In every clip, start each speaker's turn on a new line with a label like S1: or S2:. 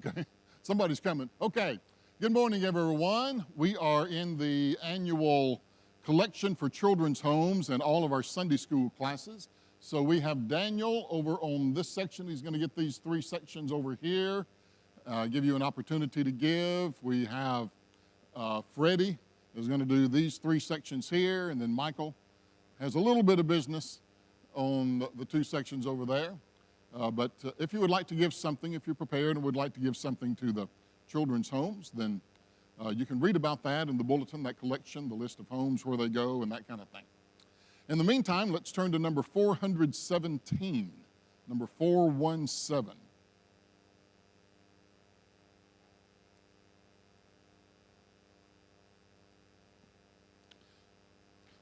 S1: Okay, somebody's coming. Okay, good morning, everyone. We are in the annual collection for children's homes and all of our Sunday school classes. So we have Daniel over on this section. He's going to get these three sections over here, give you an opportunity to give. We have Freddie is going to do these three sections here, and then Michael has a little bit of business on the two sections over there. But if you would like to give something, if you're prepared and would like to give something to the children's homes, then you can read about that in the bulletin, that collection, the list of homes, where they go, and that kind of thing. In the meantime, let's turn to number 417, number 417.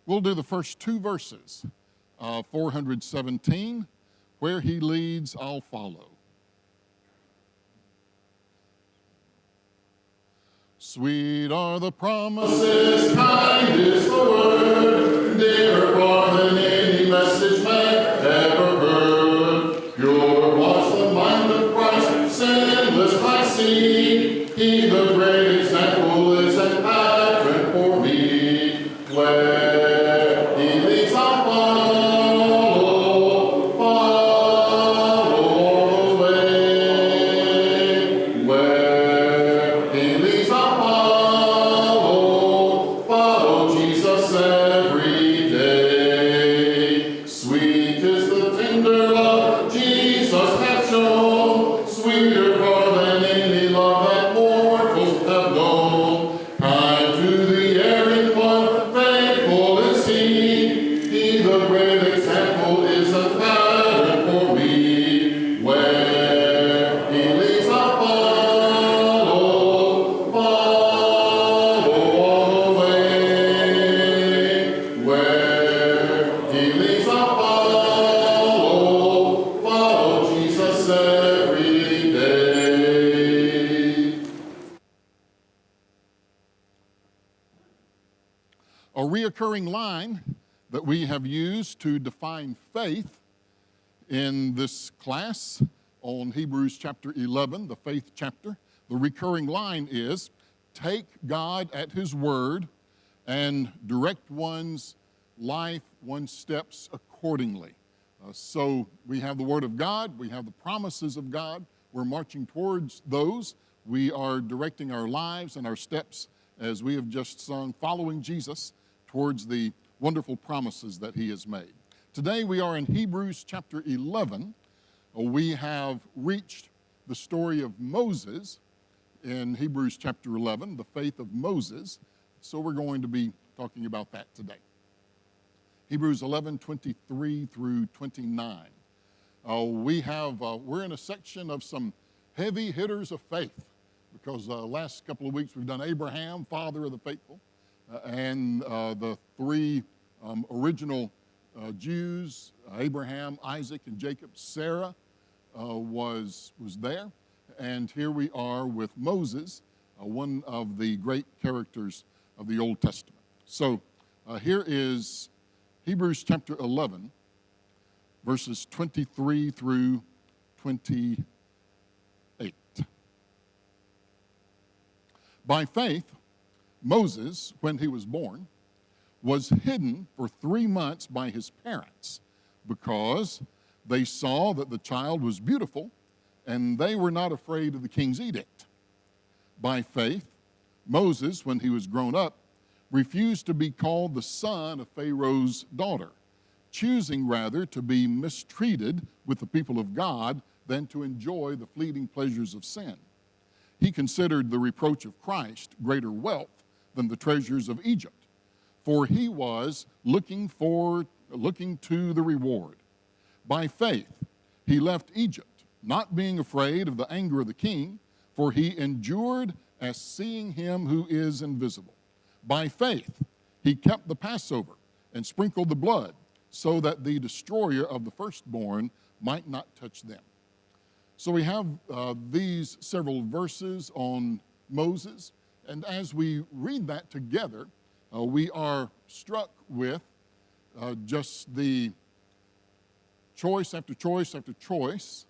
S1: We'll do the first two verses of 417. Where he leads, I'll follow. Sweet are the promises, kind is the word, dearer far than any message man ever heard. Pure was the mind of Christ, sinless I see. He the great example is an pattern for me. Where he leads, I'll follow. A reoccurring line that we have used to define faith in this class on Hebrews chapter 11, the faith chapter. The recurring line is, take God at his word and direct one's life, one's steps accordingly. So we have the word of God, we have the promises of God, we're marching towards those. We are directing our lives and our steps, as we have just sung, following Jesus towards the wonderful promises that he has made. Today we are in Hebrews chapter 11. We have reached the story of Moses in Hebrews chapter 11, the faith of Moses. So we're going to be talking about that today. Hebrews 11, 23 through 29. We're in a section of some heavy hitters of faith, because the last couple of weeks we've done Abraham, father of the faithful, and the three original Jews, Abraham, Isaac, and Jacob. Sarah was there, and here we are with Moses, one of the great characters of the Old Testament. So here is Hebrews chapter 11, verses 23 through 28. By faith, Moses, when he was born, was hidden for 3 months by his parents, because they saw that the child was beautiful, and they were not afraid of the king's edict. By faith, Moses, when he was grown up, refused to be called the son of Pharaoh's daughter, choosing rather to be mistreated with the people of God than to enjoy the fleeting pleasures of sin. He considered the reproach of Christ greater wealth than the treasures of Egypt, for he was looking to the reward. By faith, he left Egypt, not being afraid of the anger of the king, for he endured as seeing him who is invisible. By faith, he kept the Passover and sprinkled the blood, so that the destroyer of the firstborn might not touch them. So we have these several verses on Moses, and as we read that together, we are struck with just the choice after choice after choice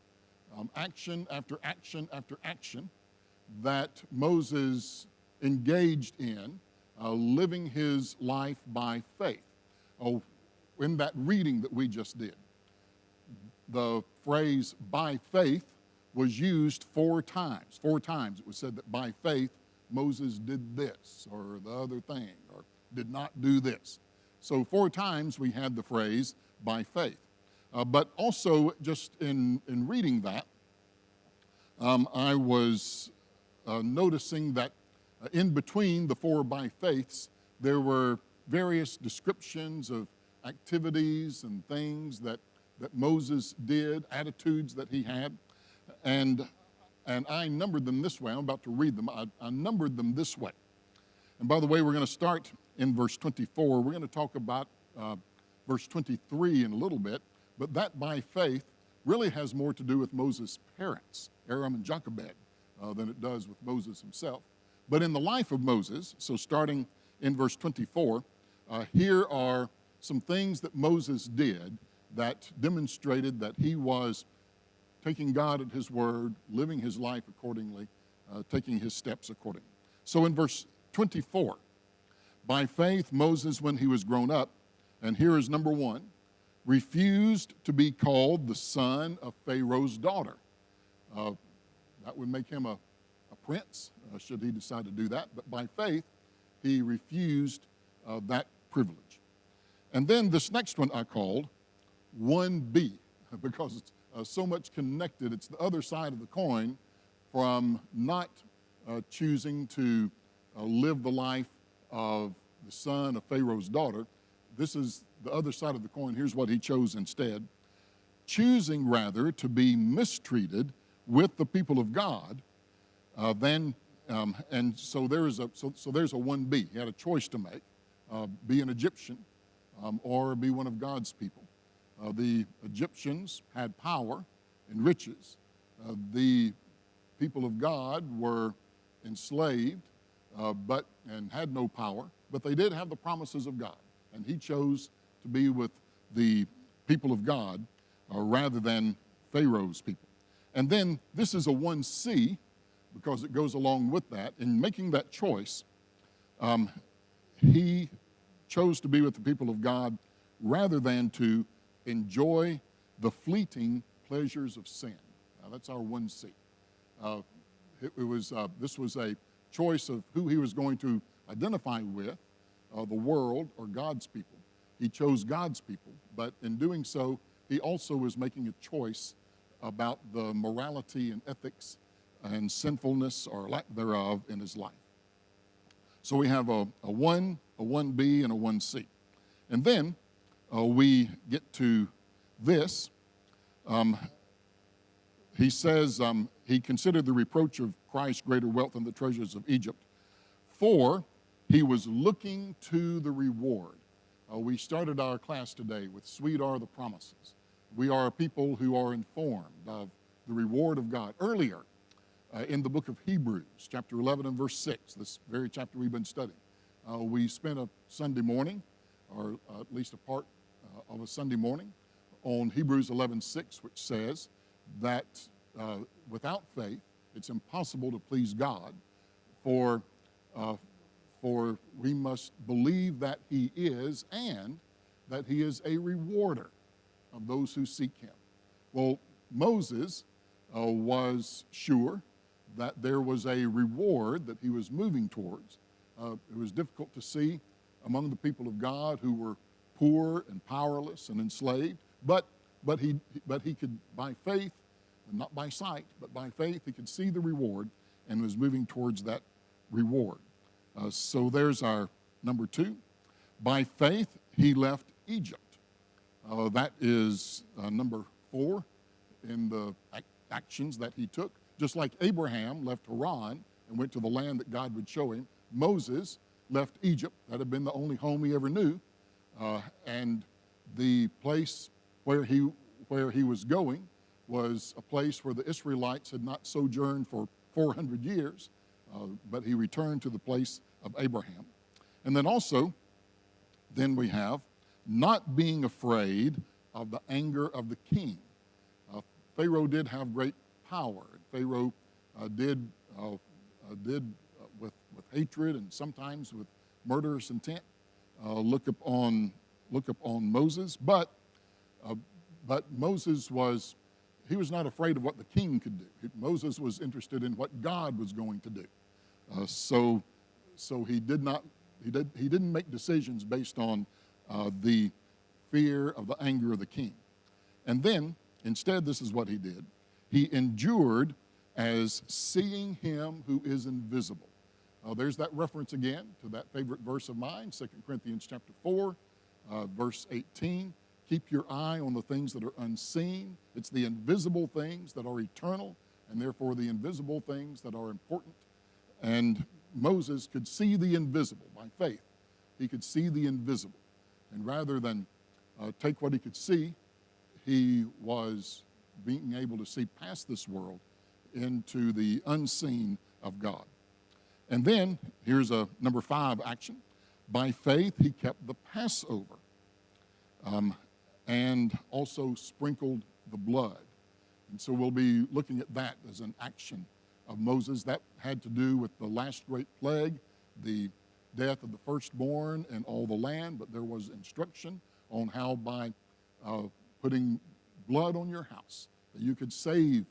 S1: action after action after action that Moses engaged in, living his life by faith. Oh, in that reading that we just did, the phrase by faith was used 4 times. 4 times it was said that by faith Moses did this or the other thing or did not do this. So 4 times we had the phrase by faith. But also just in reading that, I was noticing that in between the 4 by faiths, there were various descriptions of activities and things that Moses did, attitudes that he had. And I numbered them this way. I'm about to read them. I numbered them this way. And by the way, we're going to start in verse 24. We're going to talk about verse 23 in a little bit. But that by faith really has more to do with Moses' parents, Aram and Jochebed, than it does with Moses himself. But in the life of Moses, so starting in verse 24, here are some things that Moses did that demonstrated that he was taking God at his word, living his life accordingly, taking his steps accordingly. So in verse 24, by faith Moses, when he was grown up, and here is number 1, refused to be called the son of Pharaoh's daughter. That would make him a prince, should he decide to do that. But by faith, he refused that privilege. And then this next one I called 1B, because it's so much connected. It's the other side of the coin from not choosing to live the life of the son of Pharaoh's daughter. This is the other side of the coin. Here's what he chose instead. Choosing rather to be mistreated with the people of God and so there's a 1B. He had a choice to make, be an Egyptian or be one of God's people. The Egyptians had power and riches. The people of God were enslaved and had no power, but they did have the promises of God. And he chose to be with the people of God rather than Pharaoh's people. And then this is a 1C, because it goes along with that. In making that choice, he chose to be with the people of God rather than to enjoy the fleeting pleasures of sin. Now, that's our 1C. This was a choice of who he was going to identify with, the world or God's people. He chose God's people, but in doing so, he also was making a choice about the morality and ethics and sinfulness or lack thereof in his life. So we have a 1, a 1B, and a 1C. And then we get to this. He says he considered the reproach of Christ greater wealth than the treasures of Egypt, for he was looking to the reward. We started our class today with sweet are the promises. We are a people who are informed of the reward of God. Earlier in the book of Hebrews, chapter 11 and verse 6, this very chapter we've been studying, we spent a Sunday morning, or at least a part of a Sunday morning, on Hebrews 11:6, which says that without faith, it's impossible to please God, for we must believe that he is, and that he is a rewarder of those who seek him. Well, Moses was sure that there was a reward that he was moving towards. It was difficult to see among the people of God who were poor and powerless and enslaved, but he could, by faith, not by sight, but by faith, he could see the reward and was moving towards that reward. So there's our number 2. By faith, he left Egypt. That is number 4 in the actions that he took. Just like Abraham left Haran and went to the land that God would show him, Moses left Egypt. That had been the only home he ever knew. And the place where he was going was a place where the Israelites had not sojourned for 400 years, but he returned to the place of Abraham. And then also, then we have not being afraid of the anger of the king. Pharaoh did have great power. Pharaoh did with hatred and sometimes with murderous intent look upon Moses, but Moses was not afraid of what the king could do. Moses was interested in what God was going to do. So he didn't make decisions based on the fear of the anger of the king. And then instead, this is what he did. He endured as seeing him who is invisible. There's that reference again to that favorite verse of mine, 2 Corinthians chapter 4, verse 18. Keep your eye on the things that are unseen. It's the invisible things that are eternal, and therefore the invisible things that are important. And Moses could see the invisible by faith. He could see the invisible. And rather than take what he could see, he was being able to see past this world into the unseen of God. And then, here's a number 5 action. By faith, he kept the Passover and also sprinkled the blood. And so we'll be looking at that as an action of Moses. That had to do with the last great plague, the death of the firstborn and all the land, but there was instruction on how by putting blood on your house, that you could save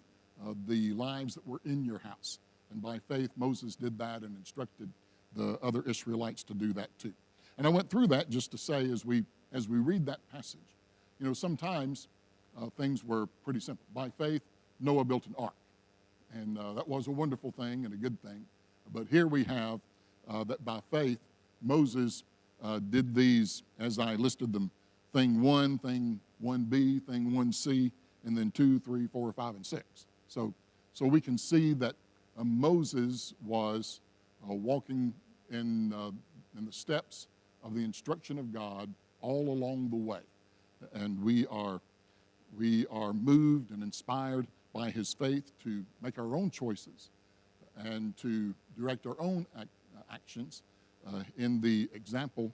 S1: the lives that were in your house. And by faith, Moses did that and instructed the other Israelites to do that too. And I went through that just to say, as we read that passage, sometimes things were pretty simple. By faith, Noah built an ark. And that was a wonderful thing and a good thing. But here we have that by faith, Moses did these, as I listed them, thing 1, thing 1B, thing 1C, and then 2, 3, 4, 5, and 6. So we can see that Moses was walking in the steps of the instruction of God all along the way. And we are moved and inspired by his faith to make our own choices and to direct our own actions in the example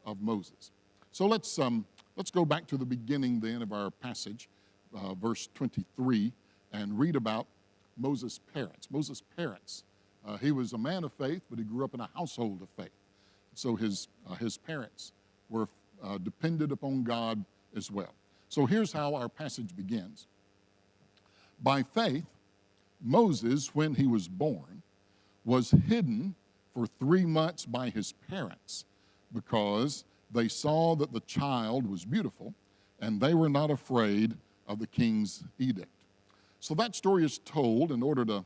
S1: of Moses. So let's go back to the beginning then of our passage, verse 23, and read about Moses' parents. Moses' parents, he was a man of faith, but he grew up in a household of faith. So his parents were depended upon God as well. So here's how our passage begins. By faith, Moses, when he was born, was hidden for 3 months by his parents because they saw that the child was beautiful and they were not afraid of the king's edict. So that story is told in order to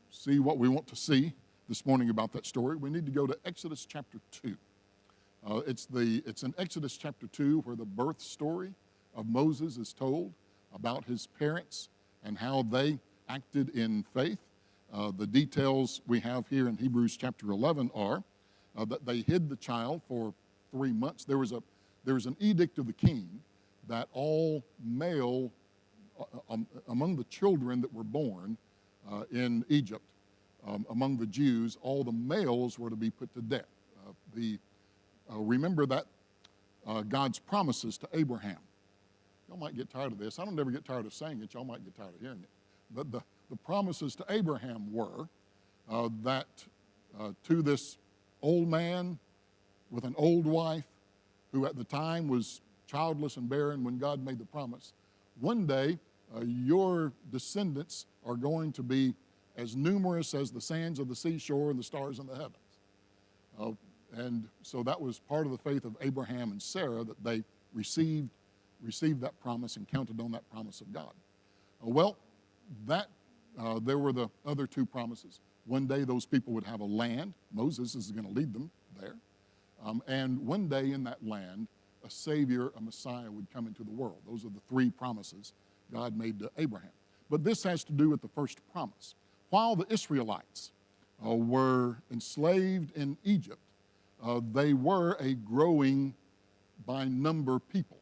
S1: see what we want to see this morning about that story. We need to go to Exodus chapter 2. It's in Exodus chapter 2 where the birth story of Moses is told about his parents and how they acted in faith. The details we have here in Hebrews chapter 11 are that they hid the child for 3 months. There was an edict of the king that all male, among the children that were born in Egypt, among the Jews, all the males were to be put to death. Remember that God's promises to Abraham. Y'all might get tired of this. I don't ever get tired of saying it. Y'all might get tired of hearing it. But the promises to Abraham were that to this old man with an old wife who at the time was childless and barren when God made the promise, one day your descendants are going to be as numerous as the sands of the seashore and the stars in the heavens. And so that was part of the faith of Abraham and Sarah, that they received that promise and counted on that promise of God. There were the other 2 promises. One day those people would have a land. Moses is going to lead them there. And one day in that land, a Savior, a Messiah would come into the world. Those are the 3 promises God made to Abraham. But this has to do with the first promise. While the Israelites were enslaved in Egypt, they were a growing by number people.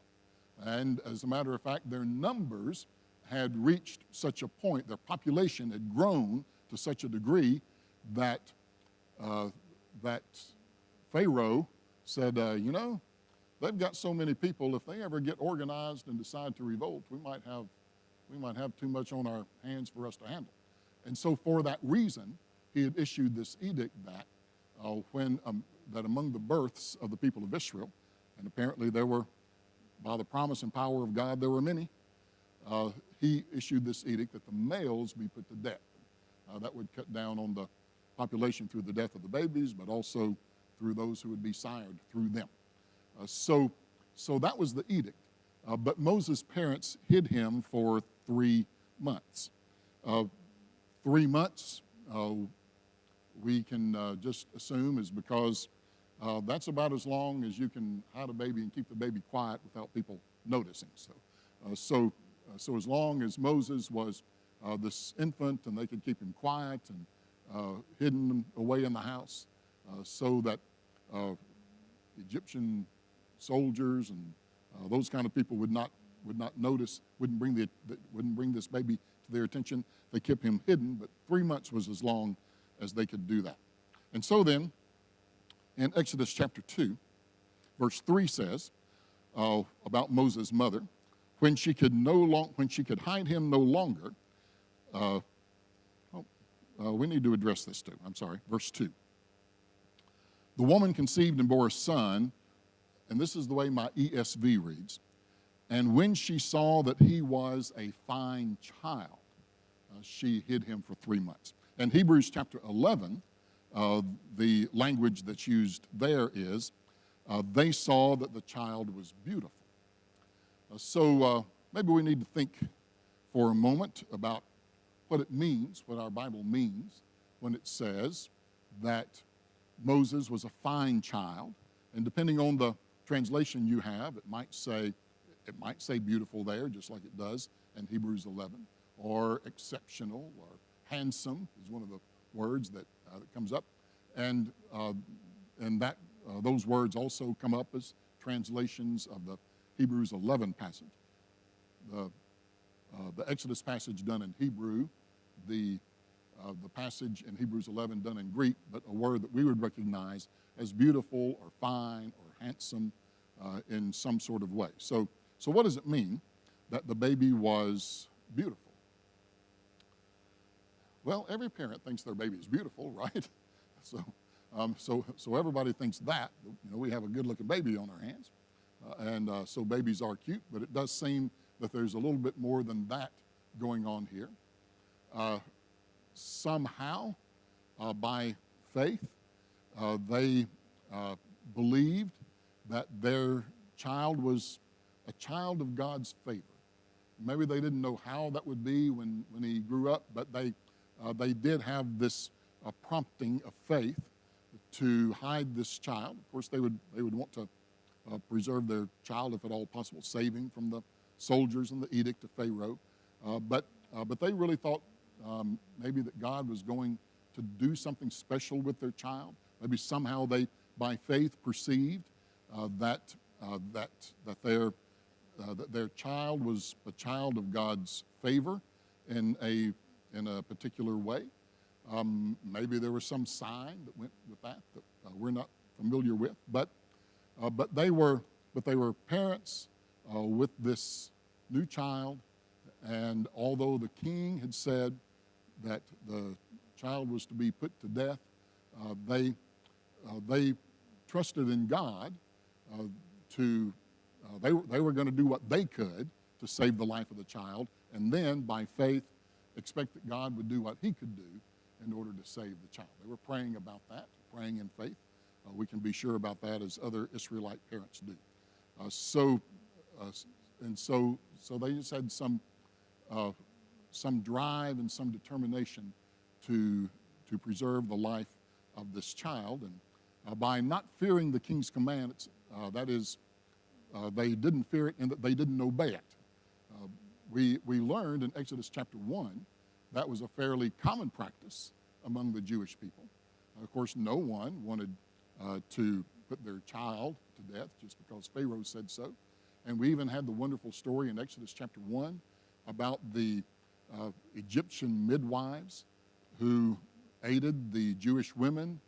S1: And as a matter of fact, their numbers had reached such a point, their population had grown to such a degree that Pharaoh said, they've got so many people, if they ever get organized and decide to revolt, we might have we might have too much on our hands for us to handle. And so for that reason, he had issued this edict that that among the births of the people of Israel, and apparently there were, by the promise and power of God, there were many, he issued this edict that the males be put to death. That would cut down on the population through the death of the babies, but also through those who would be sired through them. So that was the edict. But Moses' parents hid him for 3 months. 3 months, we can just assume is because that's about as long as you can hide a baby and keep the baby quiet without people noticing. So as long as Moses was this infant and they could keep him quiet and hidden away in the house so that Egyptian soldiers and those kind of people would not notice, wouldn't bring this baby to their attention. They kept him hidden, but 3 months was as long as they could do that. And so then, in Exodus chapter 2, verse 3 says about Moses' mother, when she could hide him no longer. We need to address this too. I'm sorry. Verse 2. The woman conceived and bore a son, and this is the way my ESV reads. And when she saw that he was a fine child, she hid him for 3 months. In Hebrews chapter 11, the language that's used there is, they saw that the child was beautiful. So maybe we need to think for a moment about what it means, what our Bible means when it says that Moses was a fine child. And depending on the translation you have, it might say beautiful there, just like it does in Hebrews 11, or exceptional, or handsome is one of the words that comes up. And that those words also come up as translations of the Hebrews 11 passage. The Exodus passage done in Hebrew, the passage in Hebrews 11 done in Greek, but a word that we would recognize as beautiful or fine or handsome in some sort of way. So what does it mean that the baby was beautiful? Well, every parent thinks their baby is beautiful, right? So everybody thinks that. We have a good-looking baby on our hands. And so babies are cute, but it does seem that there's a little bit more than that going on here. Somehow, by faith, they believed that their child was a child of God's favor. Maybe they didn't know how that would be when he grew up, but they did have this prompting of faith to hide this child. Of course, they would want to preserve their child, if at all possible, save him from the soldiers and the edict of Pharaoh. But they really thought maybe that God was going to do something special with their child. Maybe somehow they, by faith, perceived that their child was a child of God's favor in a particular way. Maybe there was some sign that went with that we're not familiar with, but they were parents with this new child, and although the king had said that the child was to be put to death, they trusted in God they were going to do what they could to save the life of the child, and then by faith expect that God would do what he could do in order to save the child. They were praying about that, praying in faith. We can be sure about that as other Israelite parents do. So they just had some drive and some determination to preserve the life of this child. And by not fearing the king's command, that is, they didn't fear it and that they didn't obey it. We learned in Exodus chapter 1 that was a fairly common practice among the Jewish people. Of course, no one wanted to put their child to death just because Pharaoh said so. And we even had the wonderful story in Exodus chapter 1 about the Egyptian midwives who aided the Jewish women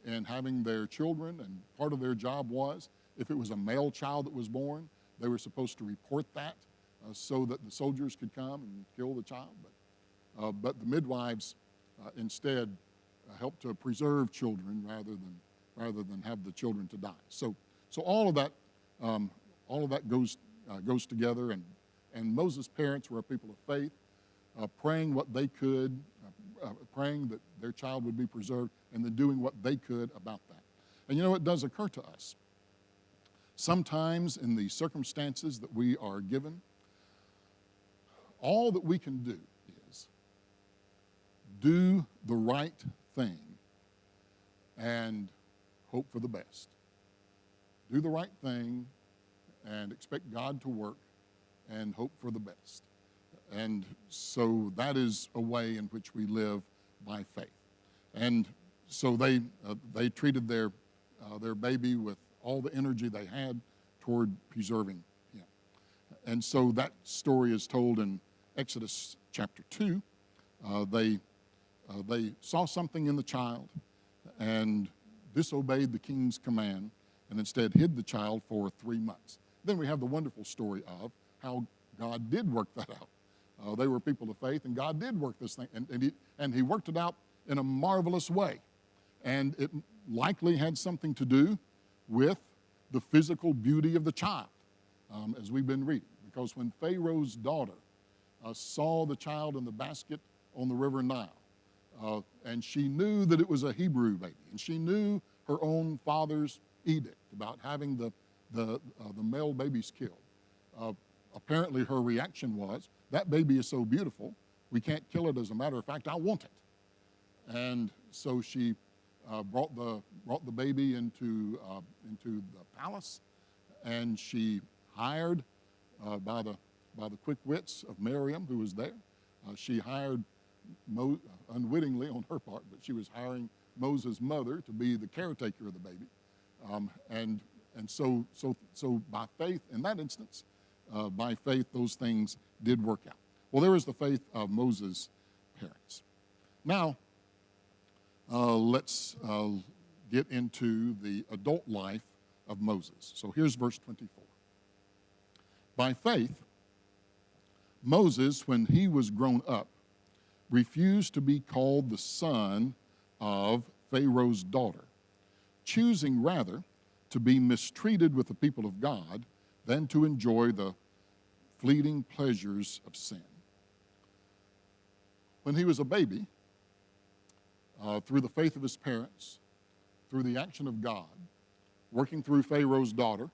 S1: in having their children, and part of their job was, if it was a male child that was born, they were supposed to report that so that the soldiers could come and kill the child. But the midwives instead helped to preserve children rather than have the children to die. So all of that goes together. And Moses' parents were a people of faith, praying what they could, praying that their child would be preserved, and then doing what they could about that. And it does occur to us. Sometimes in the circumstances that we are given, all that we can do is do the right thing and hope for the best. Do the right thing and expect God to work and hope for the best. And so that is a way in which we live by faith. And so they treated their baby with all the energy they had toward preserving him. And so that story is told in Exodus chapter 2. They saw something in the child and disobeyed the king's command and instead hid the child for 3 months. Then we have the wonderful story of how God did work that out. They were people of faith, and God did work this thing, and he worked it out in a marvelous way. And it likely had something to do with the physical beauty of the child, as we've been reading. Because when Pharaoh's daughter saw the child in the basket on the river Nile, and she knew that it was a Hebrew baby, and she knew her own father's edict about having the male babies killed, apparently her reaction was, that baby is so beautiful, we can't kill it. As a matter of fact, I want it. And so she brought the baby into the palace, and she hired by the quick wits of Miriam, who was there. She hired unwittingly on her part, but she was hiring Moses' mother to be the caretaker of the baby, and so by faith in that instance, by faith those things did work out. Well, there is the faith of Moses' parents. Now, let's get into the adult life of Moses. So here's verse 24. By faith, Moses, when he was grown up, refused to be called the son of Pharaoh's daughter, choosing rather to be mistreated with the people of God than to enjoy the fleeting pleasures of sin. When he was a baby, through the faith of his parents, through the action of God, working through Pharaoh's daughter,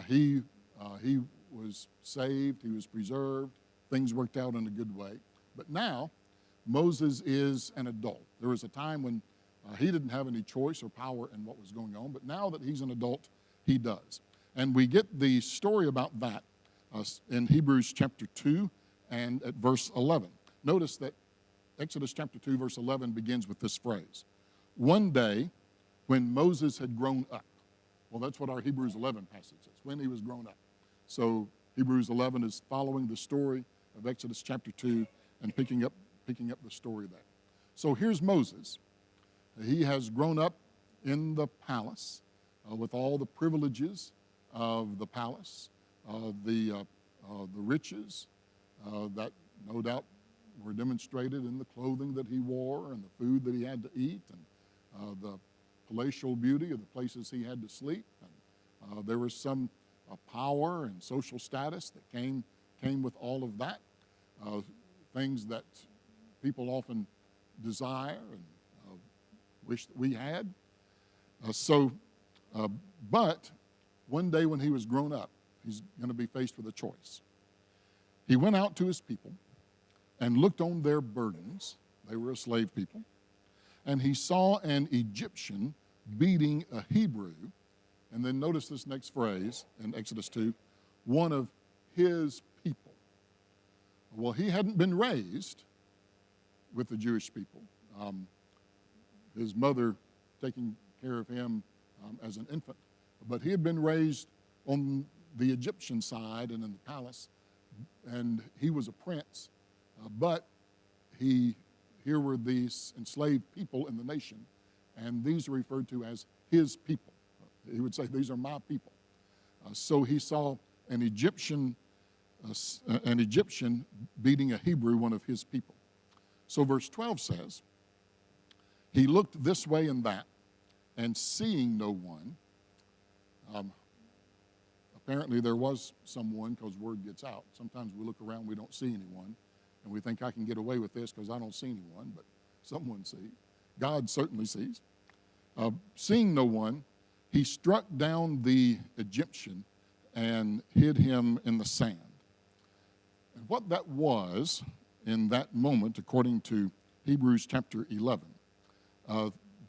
S1: he was saved, he was preserved, things worked out in a good way. But now, Moses is an adult. There was a time when he didn't have any choice or power in what was going on, but now that he's an adult, he does. And we get the story about that in Hebrews chapter 2 and at verse 11. Notice that Exodus chapter 2, verse 11 begins with this phrase, one day when Moses had grown up. Well, that's what our Hebrews 11 passage says, when he was grown up. So Hebrews 11 is following the story of Exodus chapter 2 and picking up the story there. So here's Moses. He has grown up in the palace with all the privileges of the palace, the riches that no doubt were demonstrated in the clothing that he wore and the food that he had to eat and the palatial beauty of the places he had to sleep. And there was some power and social status that came with all of that, things that people often desire and wish that we had. But one day when he was grown up, he's going to be faced with a choice. He went out to his people and looked on their burdens. They were a slave people. And he saw an Egyptian beating a Hebrew. And then notice this next phrase in Exodus 2, one of his people. Well, he hadn't been raised with the Jewish people. His mother taking care of him as an infant. But he had been raised on the Egyptian side and in the palace, and he was a prince. But here were these enslaved people in the nation, and these are referred to as his people. He would say, these are my people. So he saw an Egyptian an Egyptian beating a Hebrew, one of his people. So verse 12 says, he looked this way and that, and seeing no one, apparently there was someone, because word gets out. Sometimes we look around, we don't see anyone, and we think I can get away with this because I don't see anyone, but someone sees. God certainly sees. Seeing no one, he struck down the Egyptian and hid him in the sand. And what that was in that moment, according to Hebrews chapter 11,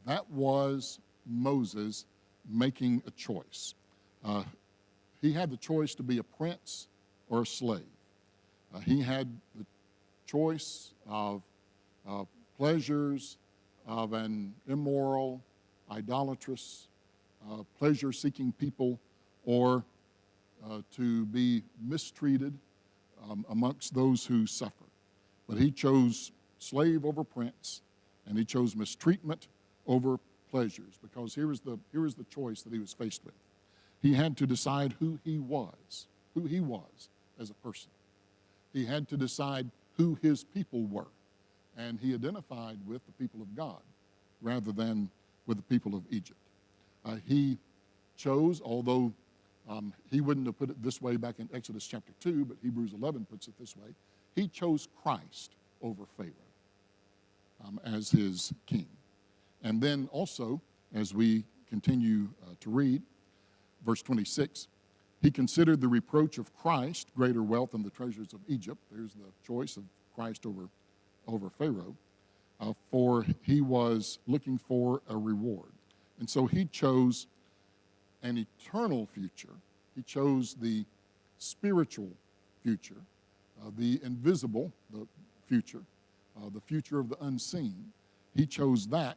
S1: that was Moses making a choice. He had the choice to be a prince or a slave. He had the choice of pleasures of an immoral, idolatrous, pleasure-seeking people, or to be mistreated amongst those who suffer. But he chose slave over prince, and he chose mistreatment over pleasures, because here is the choice that he was faced with. He had to decide who he was as a person. He had to decide who his people were, and he identified with the people of God rather than with the people of Egypt. He chose, although he wouldn't have put it this way back in Exodus chapter 2, but Hebrews 11 puts it this way, he chose Christ over Pharaoh as his king. And then also, as we continue to read, verse 26, he considered the reproach of Christ greater wealth than the treasures of Egypt. There's the choice of Christ over Pharaoh, for he was looking for a reward. And so he chose an eternal future. He chose the spiritual future, the invisible, the future of the unseen. He chose that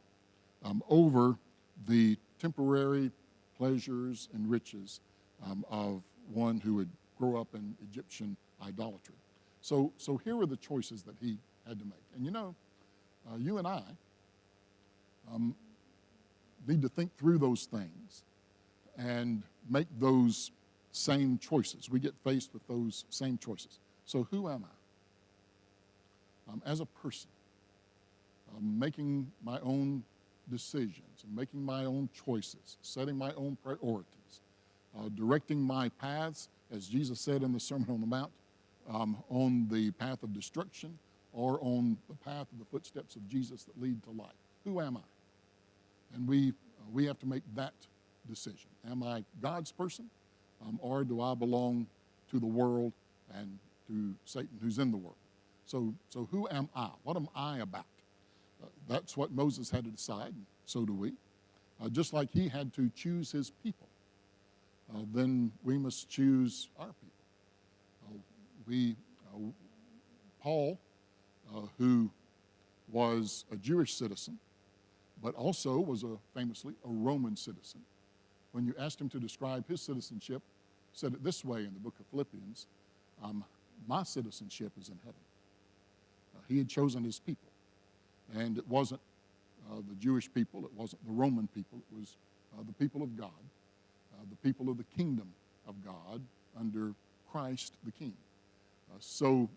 S1: over the temporary pleasures and riches of one who would grow up in Egyptian idolatry. So here are the choices that he had to make. And you and I need to think through those things and make those same choices. We get faced with those same choices. So who am I? As a person, making my own decisions and making my own choices, setting my own priorities, directing my paths, as Jesus said in the Sermon on the Mount, on the path of destruction or on the path of the footsteps of Jesus that lead to life. Who am I? And we have to make that decision. Am I God's person, or do I belong to the world and to Satan who's in the world? So who am I? What am I about? That's what Moses had to decide, and so do we. Just like he had to choose his people, then we must choose our people. Paul, who was a Jewish citizen, but also was famously a Roman citizen, when you asked him to describe his citizenship, said it this way in the book of Philippians, my citizenship is in heaven. He had chosen his people. And it wasn't the Jewish people, it wasn't the Roman people, it was the people of God, the people of the kingdom of God under Christ the King. So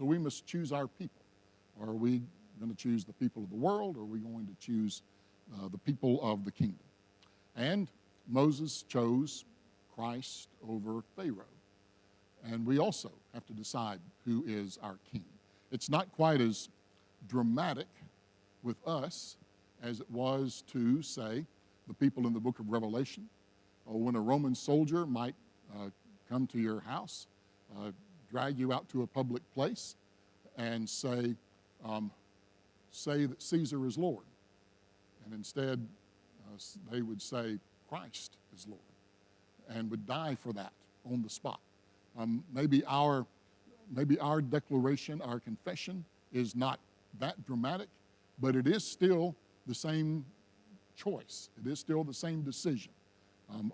S1: we must choose our people. Are we going to choose the people of the world, or are we going to choose the people of the kingdom? And Moses chose Christ over Pharaoh. And we also have to decide who is our king. It's not quite as dramatic with us as it was to, say, the people in the book of Revelation, or when a Roman soldier might come to your house, drag you out to a public place, and say that Caesar is Lord. And instead, they would say Christ is Lord, and would die for that on the spot. Maybe our declaration, our confession is not that dramatic, but it is still the same choice. It is still the same decision.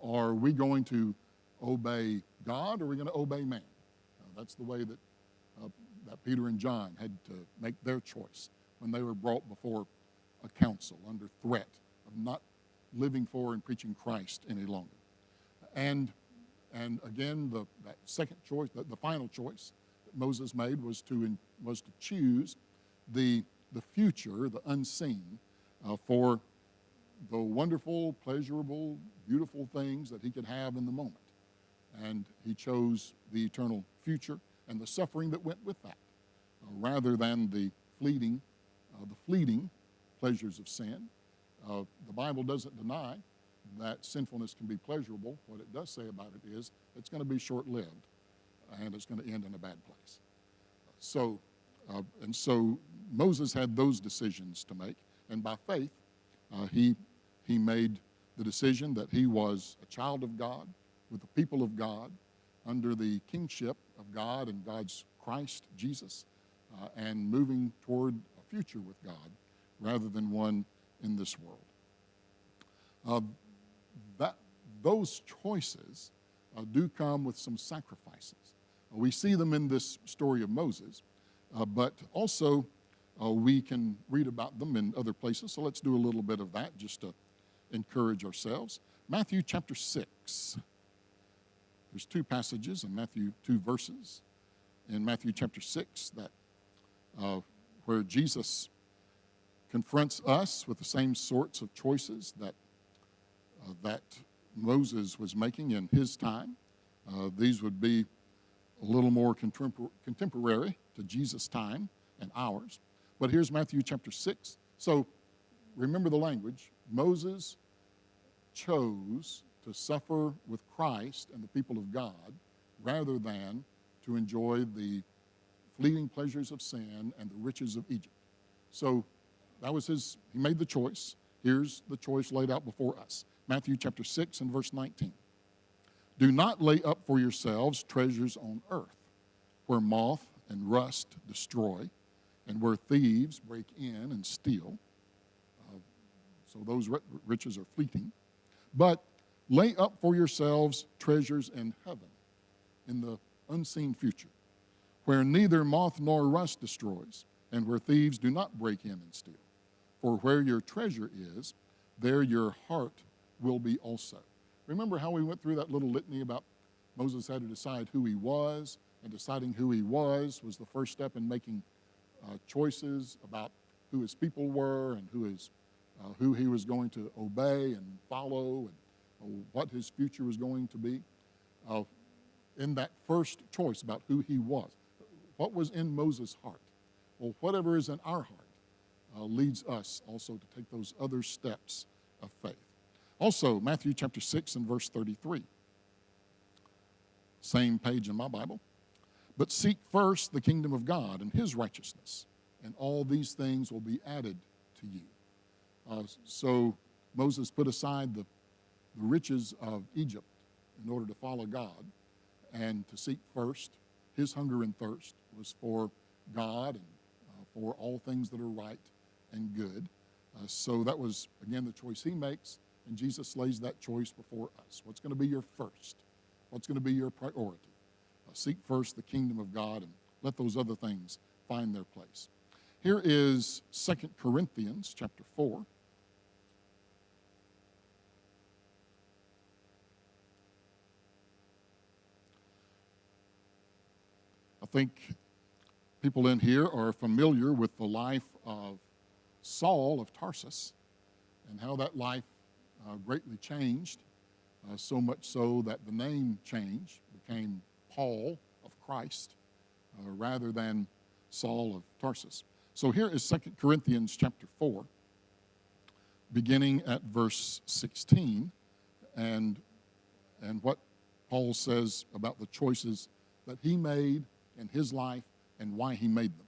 S1: Are we going to obey God, or are we going to obey man? That's the way that Peter and John had to make their choice when they were brought before a council under threat of not living for and preaching Christ any longer. And again, that second choice, the final choice, that Moses made was to choose the future, the unseen, for the wonderful, pleasurable, beautiful things that he could have in the moment. And he chose the eternal future and the suffering that went with that, rather than the fleeting pleasures of sin. The Bible doesn't deny that sinfulness can be pleasurable. What it does say about it is it's going to be short-lived, and it's going to end in a bad place. So Moses had those decisions to make, and by faith, he made the decision that he was a child of God, with the people of God, under the kingship of God and God's Christ, Jesus, and moving toward a future with God rather than one in this world. Those choices do come with some sacrifices. We see them in this story of Moses, but also we can read about them in other places. So let's do a little bit of that just to encourage ourselves. Matthew chapter 6. There's two passages in Matthew, two verses in Matthew chapter 6 that where Jesus confronts us with the same sorts of choices that Moses was making in his time. These would be a little more contemporary to Jesus' time and ours. But here's Matthew chapter 6. So remember the language. Moses chose to suffer with Christ and the people of God rather than to enjoy the fleeting pleasures of sin and the riches of Egypt. So that was he made the choice. Here's the choice laid out before us. Matthew chapter 6 and verse 19. Do not lay up for yourselves treasures on earth, where moth and rust destroy, and where thieves break in and steal. So those riches are fleeting. But lay up for yourselves treasures in heaven, in the unseen future, where neither moth nor rust destroys, and where thieves do not break in and steal. For where your treasure is, there your heart will be also. Remember how we went through that little litany about Moses had to decide who he was, and deciding who he was the first step in making choices about who his people were and who he was going to obey and follow and what his future was going to be. In that first choice about who he was, what was in Moses' heart? Well, whatever is in our heart leads us also to take those other steps of faith. Also, Matthew chapter 6 and verse 33. Same page in my Bible. But seek first the kingdom of God and his righteousness, and all these things will be added to you. So Moses put aside the riches of Egypt in order to follow God and to seek first. His hunger and thirst was for God and for all things that are right and good. So that was, again, the choice he makes, and Jesus lays that choice before us. What's going to be your first? What's going to be your priority? Seek first the kingdom of God and let those other things find their place. Here is 2 Corinthians chapter 4. I think people in here are familiar with the life of Saul of Tarsus and how that life greatly changed, so much so that the name change became Paul of Christ rather than Saul of Tarsus. So here is 2 Corinthians chapter 4, beginning at verse 16, and what Paul says about the choices that he made in his life and why he made them.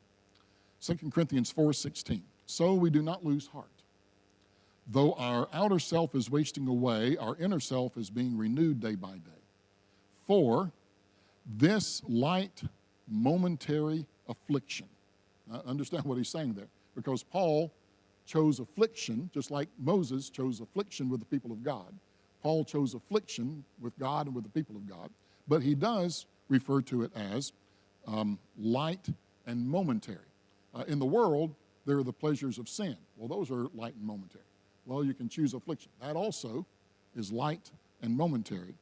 S1: 2 Corinthians 4:16. So we do not lose heart. Though our outer self is wasting away, our inner self is being renewed day by day. For this light momentary affliction. Now, understand what he's saying there, because Paul chose affliction, just like Moses chose affliction with the people of God. Paul chose affliction with God and with the people of God, but he does refer to it as light and momentary. In the world, there are the pleasures of sin. Well, those are light and momentary. Well, you can choose affliction. That also is light and momentary,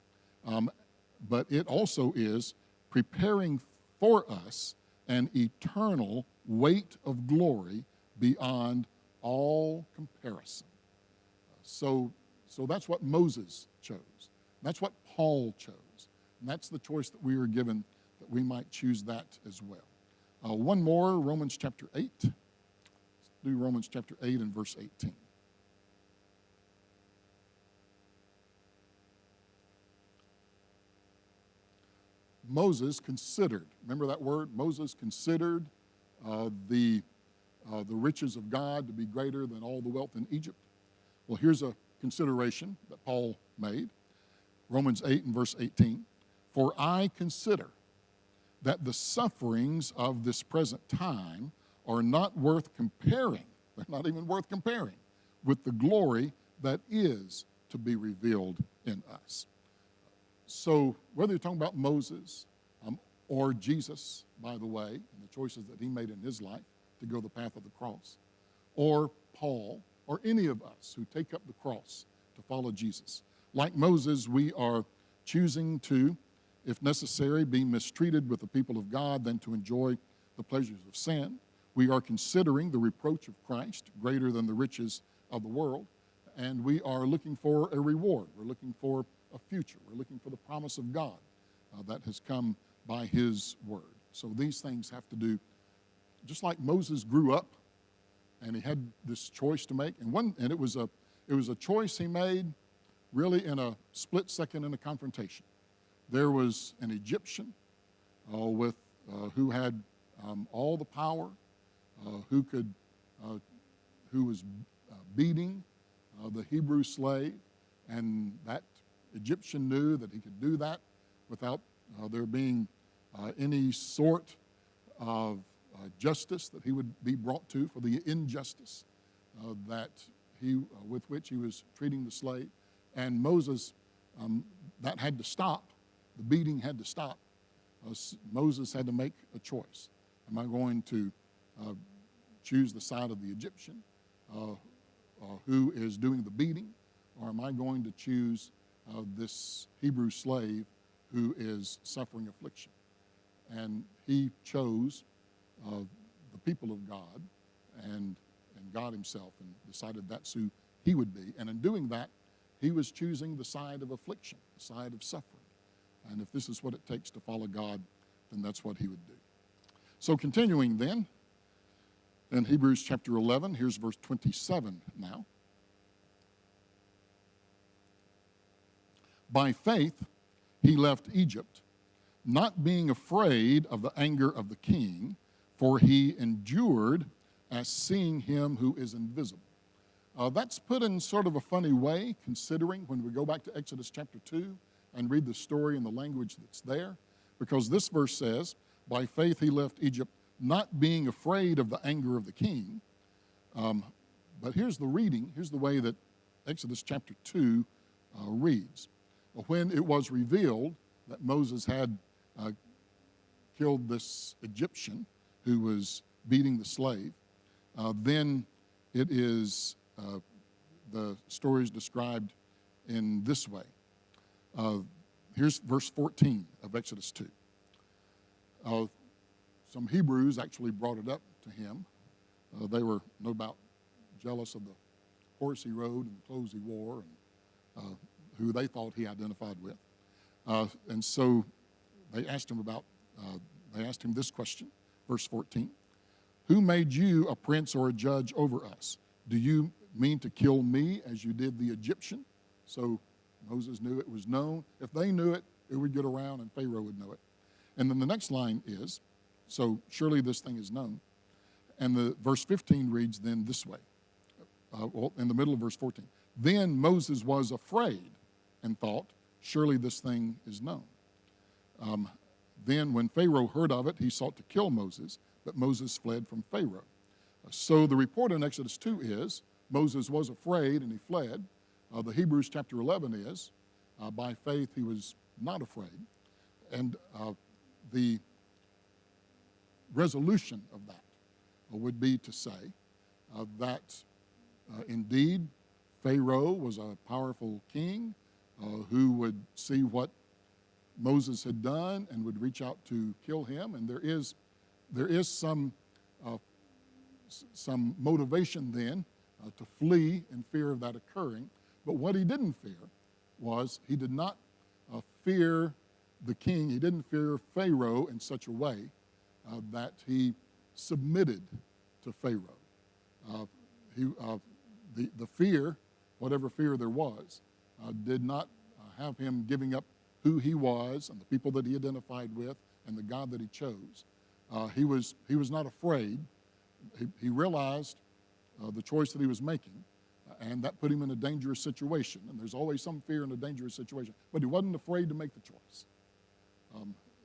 S1: but it also is preparing for us an eternal weight of glory beyond all comparison. So that's what Moses chose. That's what Paul chose. And that's the choice that we were given, that we might choose that as well. One more, Romans chapter 8. Let's do Romans chapter 8 and verse 18. Moses considered, remember that word? Moses considered the riches of God to be greater than all the wealth in Egypt. Well, here's a consideration that Paul made. Romans 8 and verse 18. For I consider that the sufferings of this present time are not worth comparing. They're not even worth comparing with the glory that is to be revealed in us. So whether you're talking about Moses or Jesus, by the way, and the choices that he made in his life to go the path of the cross, or Paul, or any of us who take up the cross to follow Jesus, like Moses, we are choosing to, if necessary, be mistreated with the people of God than to enjoy the pleasures of sin. We are considering the reproach of Christ greater than the riches of the world, and we are looking for a reward. We're looking for a future. We're looking for the promise of God that has come by his word. So these things have to do, just like Moses grew up and he had this choice to make, and it was a choice he made really in a split second in a confrontation. There was an Egyptian who had all the power, who was beating the Hebrew slave, and that Egyptian knew that he could do that without there being any sort of justice that he would be brought to for the injustice with which he was treating the slave. And Moses, that had to stop. The beating had to stop. Moses had to make a choice. Am I going to choose the side of the Egyptian who is doing the beating, or am I going to choose this Hebrew slave who is suffering affliction? And he chose the people of God and God himself, and decided that's who he would be. And in doing that, he was choosing the side of affliction, the side of suffering. And if this is what it takes to follow God, then that's what he would do. So continuing then, in Hebrews chapter 11, here's verse 27 now. By faith, he left Egypt, not being afraid of the anger of the king, for he endured as seeing him who is invisible. That's put in sort of a funny way, considering when we go back to Exodus chapter 2 and read the story in the language that's there, because this verse says, by faith he left Egypt, not being afraid of the anger of the king. But here's the reading, here's the way that Exodus chapter 2 reads. When it was revealed that Moses had killed this Egyptian who was beating the slave, then it is, the story is described in this way. Here's verse 14 of Exodus 2. Some Hebrews actually brought it up to him. They were no doubt jealous of the horse he rode and the clothes he wore, and who they thought he identified with. And so they asked him this question, verse 14. Who made you a prince or a judge over us? Do you mean to kill me as you did the Egyptian? So Moses knew it was known. If they knew it, it would get around and Pharaoh would know it. And then the next line is, so surely this thing is known. And the verse 15 reads then this way, in the middle of verse 14. Then Moses was afraid and thought, surely this thing is known. Then when Pharaoh heard of it, he sought to kill Moses, but Moses fled from Pharaoh. So the report in Exodus 2 is, Moses was afraid and he fled. The Hebrews chapter 11 is, by faith he was not afraid. And the resolution of that would be to say that indeed Pharaoh was a powerful king who would see what Moses had done and would reach out to kill him. And there is some motivation then to flee in fear of that occurring. But what he didn't fear was he did not fear the king. He didn't fear Pharaoh in such a way that he submitted to Pharaoh. The fear, whatever fear there was, did not have him giving up who he was and the people that he identified with and the God that he chose. He was not afraid. He realized the choice that he was making, and that put him in a dangerous situation. And there's always some fear in a dangerous situation, but he wasn't afraid to make the choice.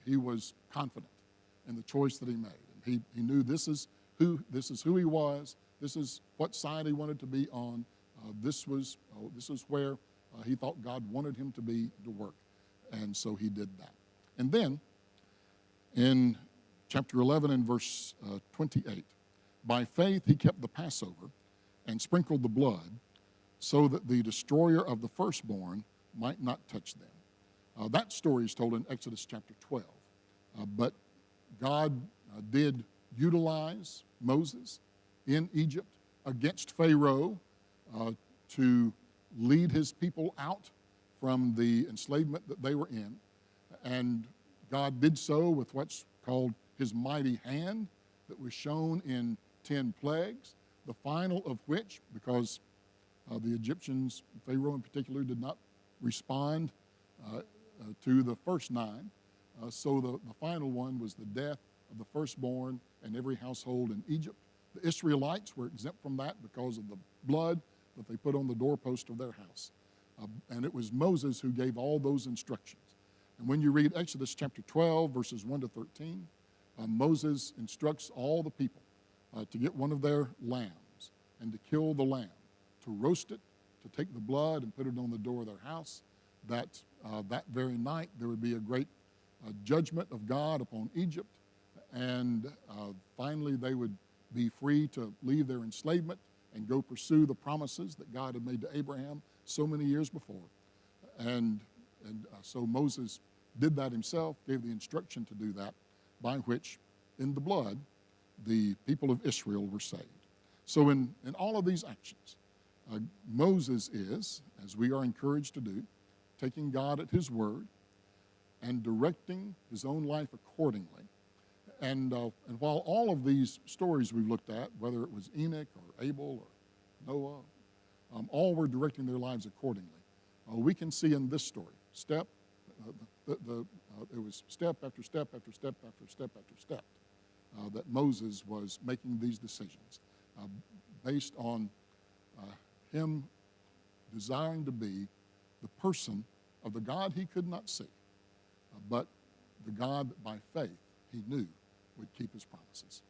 S1: He was confident in the choice that he made, and he knew this is who he was. This is what side he wanted to be on. This is where he thought God wanted him to be to work, and so he did that. And then in chapter 11 and verse 28, by faith he kept the Passover and sprinkled the blood so that the destroyer of the firstborn might not touch them. That story is told in Exodus chapter 12. But God did utilize Moses in Egypt against Pharaoh to lead his people out from the enslavement that they were in. And God did so with what's called his mighty hand that was shown in 10 plagues, the final of which, because the Egyptians, Pharaoh in particular, did not respond to the first 9. So the final one was the death of the firstborn in every household in Egypt. The Israelites were exempt from that because of the blood that they put on the doorpost of their house. And it was Moses who gave all those instructions. And when you read Exodus chapter 12, verses 1 to 13, Moses instructs all the people to get one of their lambs and to kill the lamb, to roast it, to take the blood and put it on the door of their house, that very night there would be a great judgment of God upon Egypt, and finally they would be free to leave their enslavement and go pursue the promises that God had made to Abraham so many years before. And so Moses did that himself, gave the instruction to do that, by which, in the blood, the people of Israel were saved. So in all of these actions, Moses is, as we are encouraged to do, taking God at his word and directing his own life accordingly. And while all of these stories we've looked at, whether it was Enoch or Abel or Noah, all were directing their lives accordingly. We can see in this story, it was step after step after step after step after step that Moses was making these decisions based on him desiring to be the person of the God he could not see, but the God that by faith he knew would keep his promises.